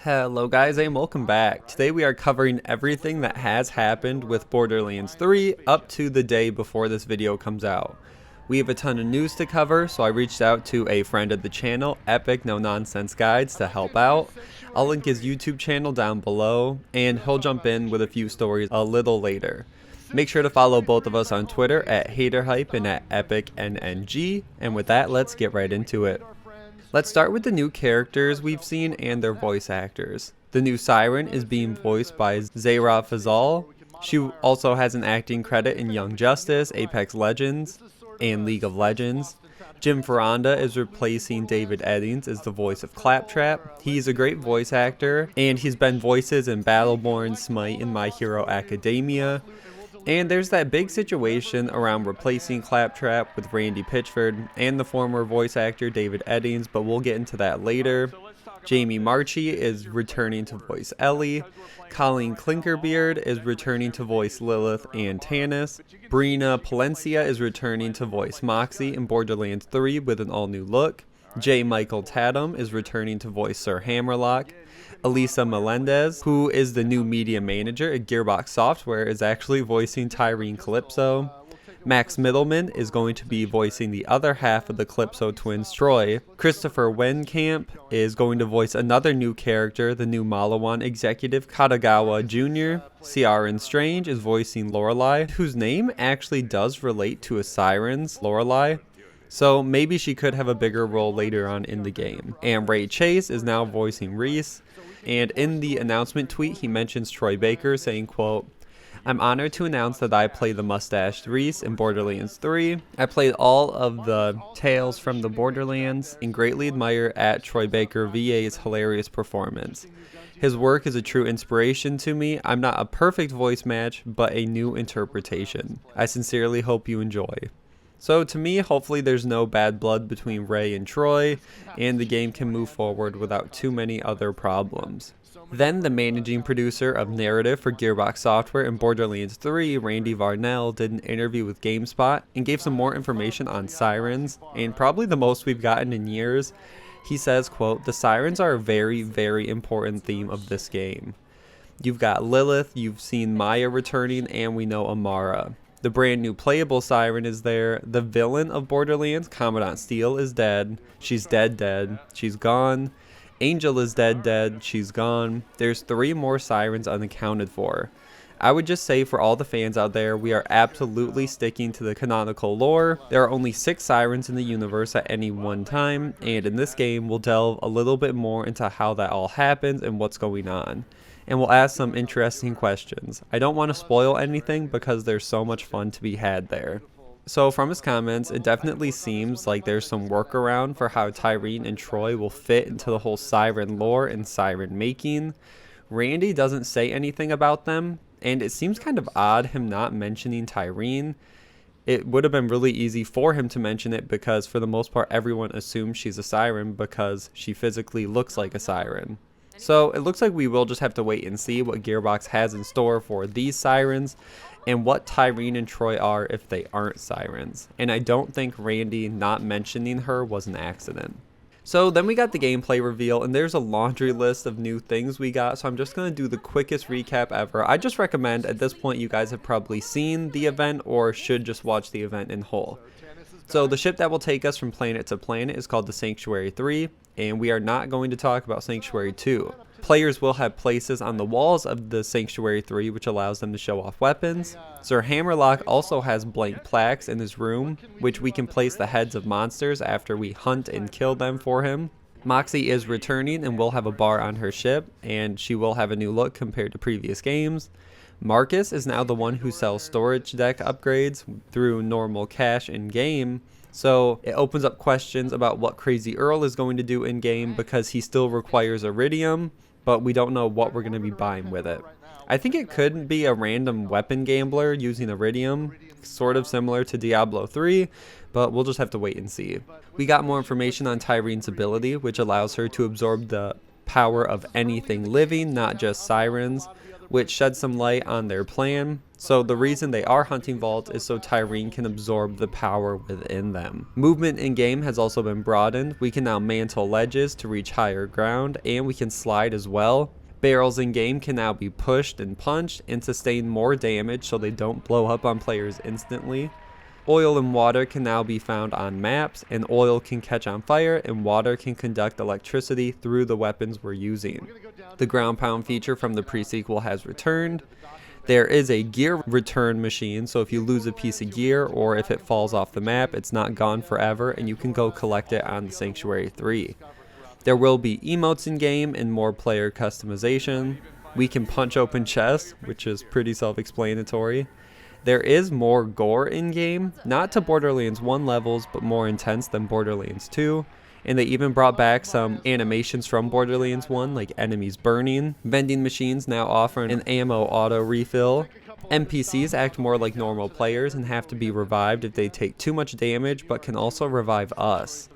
Hello guys and welcome back. Today we are covering everything that has happened with Borderlands 3 up to the day before this video comes out. We have a ton of news to cover, so I reached out to a friend of the channel, Epic No Nonsense Guides, to help out. I'll link his YouTube channel down below and he'll jump in with a few stories a little later. Make sure to follow both of us on Twitter at HayderHype and at EpicNNG, and with that, let's get right into it. Let's start with the new characters we've seen and their voice actors. The new Siren is being voiced by Zahra Fazal. She also has an acting credit in Young Justice, Apex Legends, and League of Legends. Jim Fonda is replacing David Eddings as the voice of Claptrap. He's a great voice actor, and he's been voices in Battleborn, Smite, and My Hero Academia. And there's that big situation around replacing Claptrap with Randy Pitchford and the former voice actor David Eddings, but we'll get into that later. Jamie Marchi is returning to voice Ellie. Colleen Clinkerbeard is returning to voice Lilith and Tannis. Brina Palencia is returning to voice Moxie in Borderlands 3 with an all-new look. J. Michael Tatum is returning to voice Sir Hammerlock. Elisa Melendez, who is the new media manager at Gearbox Software, is actually voicing Tyreen Calypso. Max Middleman is going to be voicing the other half of the Calypso twins, Troy. Christopher Wenkamp is going to voice another new character, the new Malawan executive, Katagawa Jr. Siren Strange is voicing Lorelei, whose name actually does relate to a Siren's, Lorelei. So maybe she could have a bigger role later on in the game. And Ray Chase is now voicing Reese. And in the announcement tweet, he mentions Troy Baker saying, quote, "I'm honored to announce that I play the mustached Reese in Borderlands 3. I played all of the tales from the Borderlands and greatly admire at Troy Baker VA's hilarious performance. His work is a true inspiration to me. I'm not a perfect voice match, but a new interpretation. I sincerely hope you enjoy." So to me, hopefully there's no bad blood between Ray and Troy, and the game can move forward without too many other problems. Then the managing producer of narrative for Gearbox Software in Borderlands 3, Randy Varnell, did an interview with GameSpot and gave some more information on Sirens, and probably the most we've gotten in years. He says, quote, "The Sirens are a very, very important theme of this game. You've got Lilith, you've seen Maya returning, and we know Amara. The brand new playable Siren is there. The villain of Borderlands, Commandant Steele, is dead. She's dead. She's gone. Angel is dead. She's gone. There's 3 more Sirens unaccounted for. I would just say for all the fans out there, we are absolutely sticking to the canonical lore. There are only 6 Sirens in the universe at any one time, and in this game, we'll delve a little bit more into how that all happens and what's going on. And we'll ask some interesting questions. I don't want to spoil anything because there's so much fun to be had there." So from his comments, it definitely seems like there's some workaround for how Tyreen and Troy will fit into the whole Siren lore and Siren making. Randy doesn't say anything about them, and it seems kind of odd him not mentioning Tyreen. It would have been really easy for him to mention it because for the most part everyone assumes she's a Siren because she physically looks like a Siren. So it looks like we will just have to wait and see what Gearbox has in store for these Sirens and what Tyreen and Troy are if they aren't Sirens. And I don't think Randy not mentioning her was an accident. So then we got the gameplay reveal, and there's a laundry list of new things we got, so I'm just going to do the quickest recap ever. I just recommend at this point you guys have probably seen the event or should just watch the event in whole. So the ship that will take us from planet to planet is called the Sanctuary 3, and we are not going to talk about Sanctuary 2. Players will have places on the walls of the Sanctuary 3 which allows them to show off weapons. Sir Hammerlock also has blank plaques in his room, which we can place the heads of monsters after we hunt and kill them for him. Moxie is returning and will have a bar on her ship, and she will have a new look compared to previous games. Marcus is now the one who sells storage deck upgrades through normal cash in-game, so it opens up questions about what Crazy Earl is going to do in-game because he still requires iridium, but we don't know what we're going to be buying with it. I think it could be a random weapon gambler using iridium, sort of similar to Diablo 3, but we'll just have to wait and see. We got more information on Tyreen's ability, which allows her to absorb the power of anything living, not just Sirens, which sheds some light on their plan. So the reason they are hunting vaults is so Tyreen can absorb the power within them. Movement in game has also been broadened. We can now mantle ledges to reach higher ground, and we can slide as well. Barrels in game can now be pushed and punched and sustain more damage so they don't blow up on players instantly. Oil and water can now be found on maps, and oil can catch on fire and water can conduct electricity through the weapons we're using. The ground pound feature from the pre-sequel has returned. There is a gear return machine, so if you lose a piece of gear or if it falls off the map, it's not gone forever and you can go collect it on the Sanctuary 3. There will be emotes in game and more player customization. We can punch open chests, which is pretty self-explanatory. There is more gore in game, not to Borderlands 1 levels, but more intense than Borderlands 2. And they even brought back some animations from Borderlands 1, like enemies burning. Vending machines now offer an ammo auto refill. NPCs act more like normal players and have to be revived if they take too much damage, but can also revive us.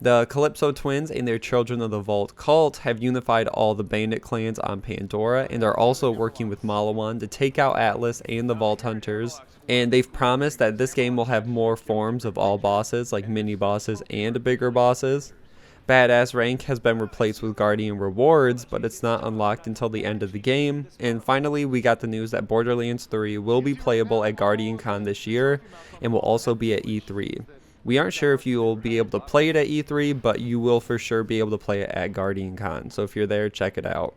The Calypso twins and their Children of the Vault cult have unified all the bandit clans on Pandora and are also working with Malawan to take out Atlas and the Vault Hunters. And they've promised that this game will have more forms of all bosses, like mini bosses and bigger bosses. Badass rank has been replaced with Guardian rewards, but it's not unlocked until the end of the game. And finally, we got the news that Borderlands 3 will be playable at GuardianCon this year and will also be at E3. We aren't sure if you will be able to play it at E3, but you will for sure be able to play it at GuardianCon. So if you're there, check it out.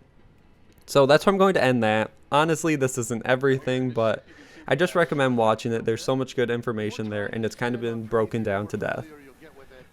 So that's where I'm going to end that. Honestly, this isn't everything, but I just recommend watching it. There's so much good information there, and it's kind of been broken down to death.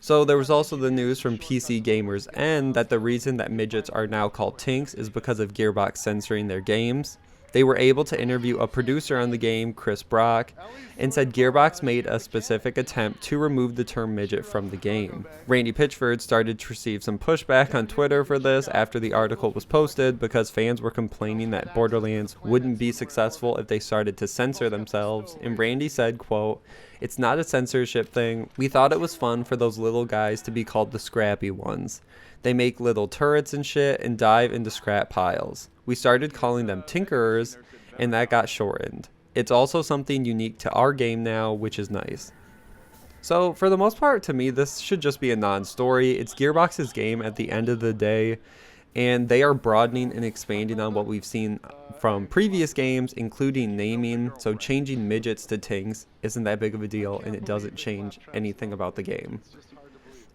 So there was also the news from PC Gamers N that the reason that midgets are now called tinks is because of Gearbox censoring their games. They were able to interview a producer on the game, Chris Brock, and said Gearbox made a specific attempt to remove the term midget from the game. Randy Pitchford started to receive some pushback on Twitter for this after the article was posted because fans were complaining that Borderlands wouldn't be successful if they started to censor themselves, and Randy said, quote, "It's not a censorship thing. We thought it was fun for those little guys to be called the scrappy ones. They make little turrets and shit and dive into scrap piles. We started calling them tinkerers, and that got shortened. It's also something unique to our game now, which is nice." So for the most part, to me, this should just be a non-story. It's Gearbox's game at the end of the day, and they are broadening and expanding on what we've seen from previous games, including naming. So changing midgets to tinks isn't that big of a deal, and it doesn't change anything about the game.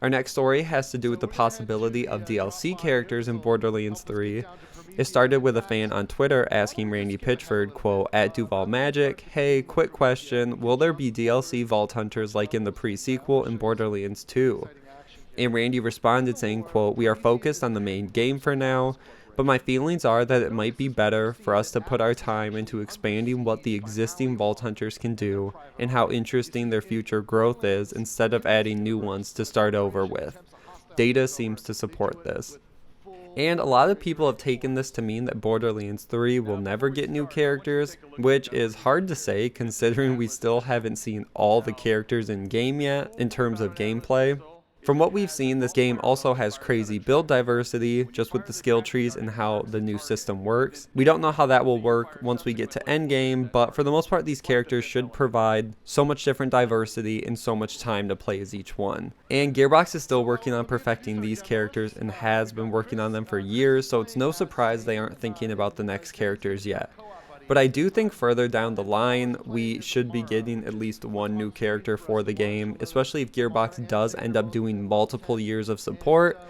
Our next story has to do with the possibility of DLC characters in Borderlands 3. It started with a fan on Twitter asking Randy Pitchford, quote, @DuvalMagic, "Hey, quick question, will there be DLC Vault Hunters like in the pre-sequel in Borderlands 2? And Randy responded saying, quote, "We are focused on the main game for now, but my feelings are that it might be better for us to put our time into expanding what the existing Vault Hunters can do and how interesting their future growth is instead of adding new ones to start over with. Data seems to support this." And a lot of people have taken this to mean that Borderlands 3 will never get new characters, which is hard to say considering we still haven't seen all the characters in game yet in terms of gameplay. From what we've seen, this game also has crazy build diversity, just with the skill trees and how the new system works. We don't know how that will work once we get to endgame, but for the most part, these characters should provide so much different diversity and so much time to play as each one. And Gearbox is still working on perfecting these characters and has been working on them for years, so it's no surprise they aren't thinking about the next characters yet. But I do think further down the line, we should be getting at least one new character for the game, especially if Gearbox does end up doing multiple years of support.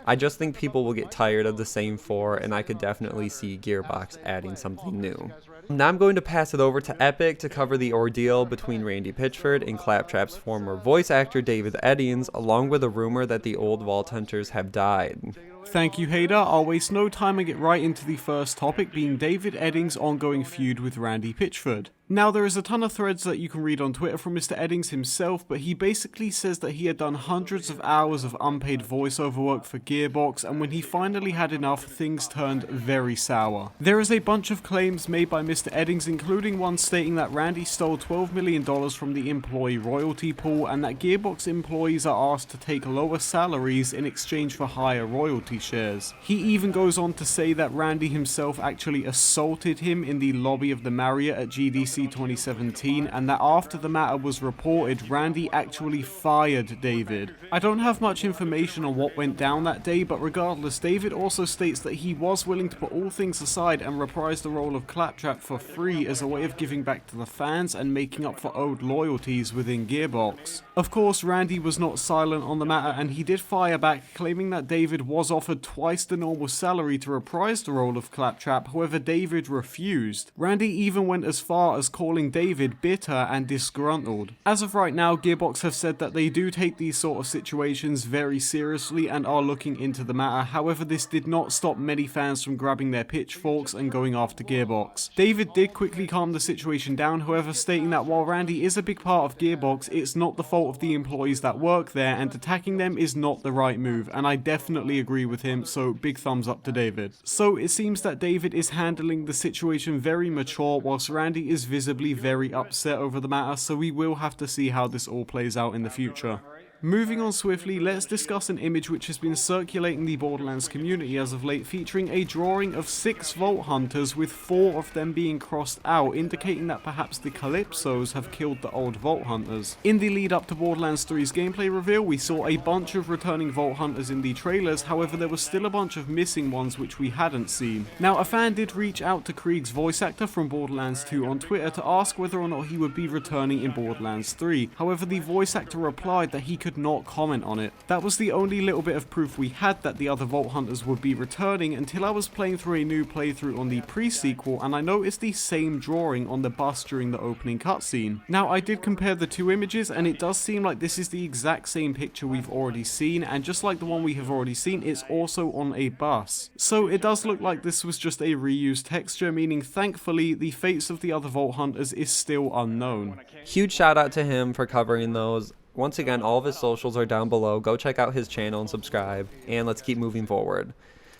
I just think people will get tired of the same four, and I could definitely see Gearbox adding something new. Now I'm going to pass it over to Epic to cover the ordeal between Randy Pitchford and Claptrap's former voice actor David Eddings, along with a rumor that the old Vault Hunters have died. Thank you, Hayder. I'll waste no time and get right into the first topic, being David Eddings' ongoing feud with Randy Pitchford. Now, there is a ton of threads that you can read on Twitter from Mr. Eddings himself, but he basically says that he had done hundreds of hours of unpaid voiceover work for Gearbox, and when he finally had enough, things turned very sour. There is a bunch of claims made by Mr. Eddings, including one stating that Randy stole $12 million from the employee royalty pool, and that Gearbox employees are asked to take lower salaries in exchange for higher royalties. loyalty shares. He even goes on to say that Randy himself actually assaulted him in the lobby of the Marriott at GDC 2017, and that after the matter was reported, Randy actually fired David. I don't have much information on what went down that day, but regardless, David also states that he was willing to put all things aside and reprise the role of Claptrap for free as a way of giving back to the fans and making up for owed loyalties within Gearbox. Of course, Randy was not silent on the matter, and he did fire back, claiming that David was offered twice the normal salary to reprise the role of Claptrap. However, David refused. Randy even went as far as calling David bitter and disgruntled. As of right now, Gearbox have said that they do take these sort of situations very seriously and are looking into the matter. However, this did not stop many fans from grabbing their pitchforks and going after Gearbox. David did quickly calm the situation down, however, stating that while Randy is a big part of Gearbox, it's not the fault of the employees that work there, and attacking them is not the right move, and I definitely agree with him, so big thumbs up to David. So it seems that David is handling the situation very mature, whilst Randy is visibly very upset over the matter, so we will have to see how this all plays out in the future. Moving on swiftly, let's discuss an image which has been circulating the Borderlands community as of late, featuring a drawing of 6 Vault Hunters with 4 of them being crossed out, indicating that perhaps the Calypsos have killed the old Vault Hunters. In the lead up to Borderlands 3's gameplay reveal, we saw a bunch of returning Vault Hunters in the trailers, however there was still a bunch of missing ones which we hadn't seen. Now, a fan did reach out to Krieg's voice actor from Borderlands 2 on Twitter to ask whether or not he would be returning in Borderlands 3, however the voice actor replied that he could not comment on it. That was the only little bit of proof we had that the other Vault Hunters would be returning until I was playing through a new playthrough on the pre-sequel and I noticed the same drawing on the bus during the opening cutscene. Now, I did compare the two images and it does seem like this is the exact same picture we've already seen, and just like the one we have already seen, it's also on a bus. So it does look like this was just a reused texture, meaning thankfully the fates of the other Vault Hunters is still unknown. Huge shout out to him for covering those. Once again, all of his socials are down below. Go check out his channel and subscribe, and let's keep moving forward.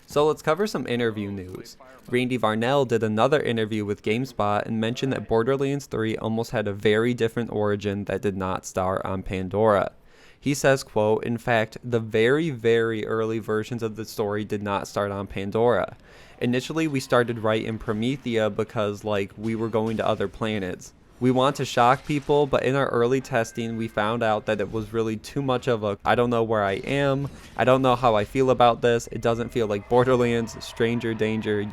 So let's cover some interview news. Randy Varnell did another interview with GameSpot and mentioned that Borderlands 3 almost had a very different origin that did not start on Pandora. He says, quote, "In fact, the very, very early versions of the story did not start on Pandora. Initially, we started right in Promethea because, we were going to other planets. We want to shock people, but in our early testing, we found out that it was really too much of a, I don't know where I am, I don't know how I feel about this, it doesn't feel like Borderlands, stranger danger,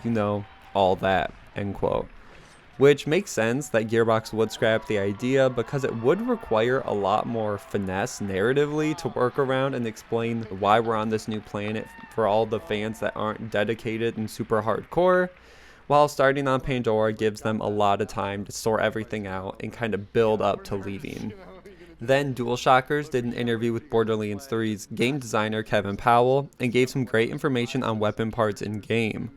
all that," end quote. Which makes sense that Gearbox would scrap the idea because it would require a lot more finesse narratively to work around and explain why we're on this new planet for all the fans that aren't dedicated and super hardcore, while starting on Pandora gives them a lot of time to sort everything out and kind of build up to leaving. Then DualShockers did an interview with Borderlands 3's game designer Kevin Powell and gave some great information on weapon parts in game.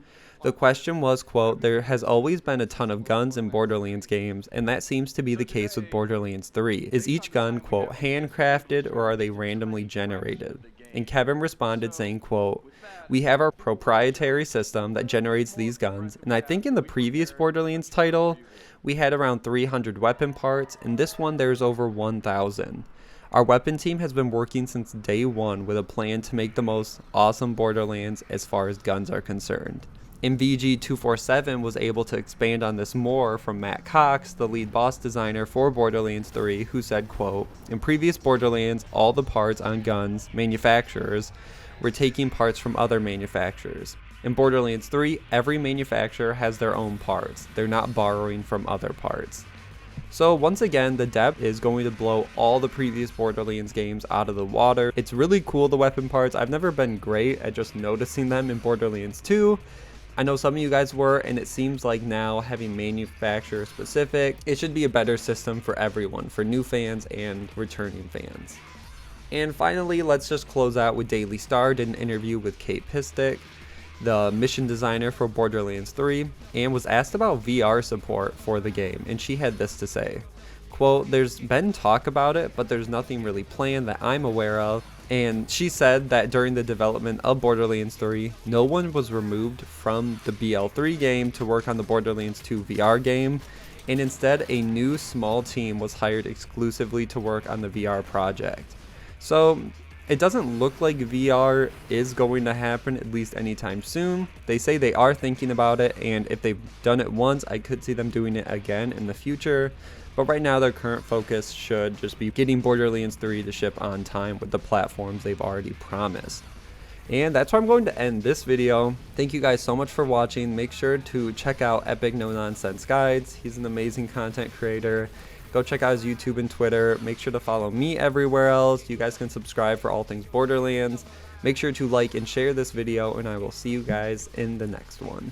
The question was, quote, "There has always been a ton of guns in Borderlands games, and that seems to be the case with Borderlands 3. Is each gun, quote, handcrafted or are they randomly generated?" And Kevin responded saying, quote, "We have our proprietary system that generates these guns, and I think in the previous Borderlands title, we had around 300 weapon parts, and this one there's over 1,000. Our weapon team has been working since day one with a plan to make the most awesome Borderlands as far as guns are concerned." And VG247 was able to expand on this more from Matt Cox, the lead boss designer for Borderlands 3, who said, quote, "In previous Borderlands, all the parts on guns manufacturers were taking parts from other manufacturers. In Borderlands 3, every manufacturer has their own parts. They're not borrowing from other parts." So once again, the depth is going to blow all the previous Borderlands games out of the water. It's really cool, the weapon parts. I've never been great at just noticing them in Borderlands 2. I know some of you guys were, and it seems like now having manufacturer specific, it should be a better system for everyone, for new fans and returning fans. And finally, let's just close out with Daily Star did an interview with Kate Pistick, the mission designer for Borderlands 3, and was asked about VR support for the game, and she had this to say, quote, "There's been talk about it, but there's nothing really planned that I'm aware of." And she said that during the development of Borderlands 3, no one was removed from the BL3 game to work on the Borderlands 2 VR game, and instead a new small team was hired exclusively to work on the VR project. So It doesn't look like VR is going to happen, at least anytime soon. They say they are thinking about it, and if they've done it once, I could see them doing it again in the future. But right now, their current focus should just be getting Borderlands 3 to ship on time with the platforms they've already promised. And that's where I'm going to end this video. Thank you guys so much for watching. Make sure to check out Epic No Nonsense Guides. He's an amazing content creator. Go check out his YouTube and Twitter. Make sure to follow me everywhere else. You guys can subscribe for all things Borderlands. Make sure to like and share this video, and I will see you guys in the next one.